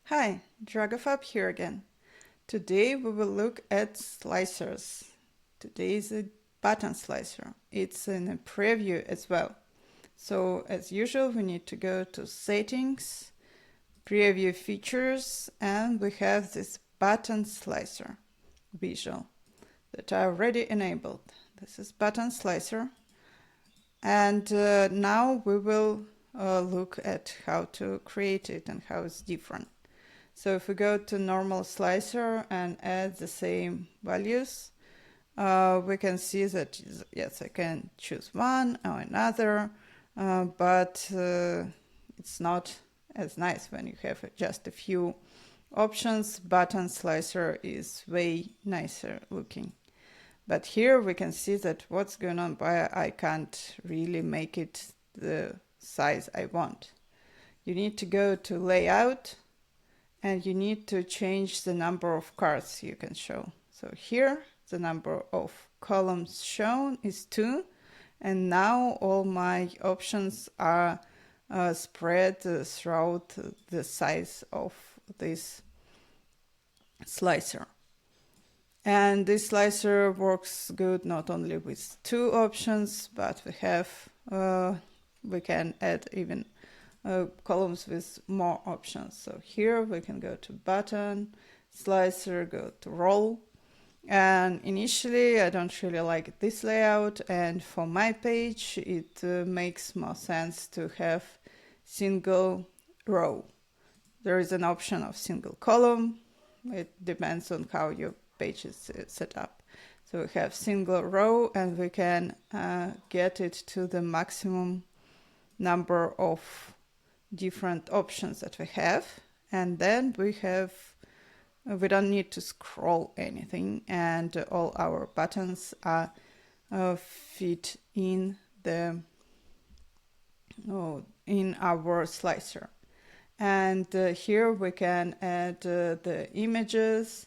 Hi, Dragofab here again. Today we will look at slicers. Today is a button slicer. It's in a preview as well. So as usual, we need to go to settings, preview features, and we have this button slicer visual that I already enabled. This is button slicer. And now we will look at how to create it and how it's different. So if we go to normal slicer and add the same values, we can see that, yes, I can choose one or another, but it's not as nice when you have just a few options. Button slicer is way nicer looking. But here we can see that what's going on, but I can't really make it the size I want. You need to go to layout, and you need to change the number of cards you can show. So here the number of columns shown is 2, and now all my options are spread throughout the size of this slicer. And this slicer works good not only with 2 options, but we can add even columns with more options. So here we can go to button, slicer, go to roll. And initially I don't really like this layout, and for my page it makes more sense to have single row. There is an option of single column. It depends on how your page is set up. So we have single row, and we can get it to the maximum number of different options that we have, and then we don't need to scroll anything, and all our buttons are fit in our slicer. And here we can add the images,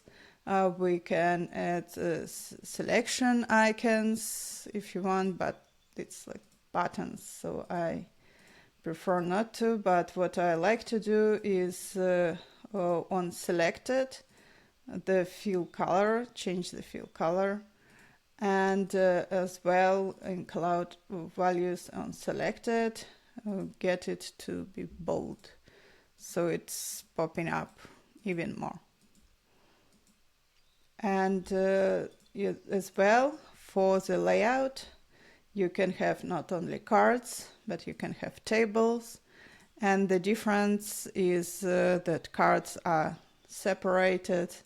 we can add selection icons if you want, but it's like buttons, so I prefer not to. But what I like to do is on selected, the fill color, change the fill color, and as well in cloud values on selected, get it to be bold, so it's popping up even more. And as well for the layout, you can have not only cards, but you can have tables. And the difference is that cards are separated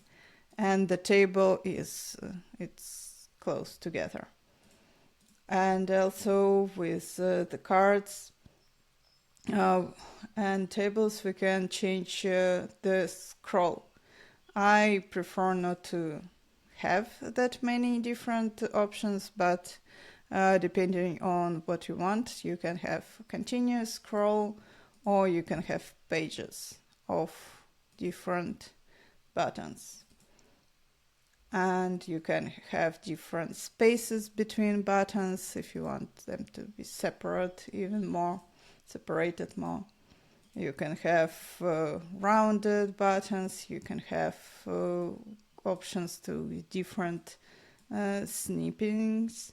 and the table is it's close together. And also with the cards and tables, we can change the scroll. I prefer not to have that many different options, but depending on what you want, you can have continuous scroll, or you can have pages of different buttons. And you can have different spaces between buttons if you want them to be separated more. You can have rounded buttons, you can have options to different snippings.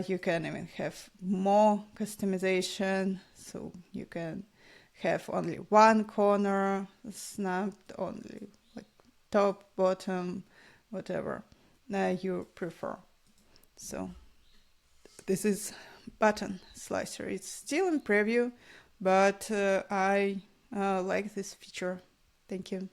You can even have more customization, so you can have only one corner snapped, only like top, bottom, whatever you prefer. So this is button slicer. It's still in preview, but I like this feature. Thank you.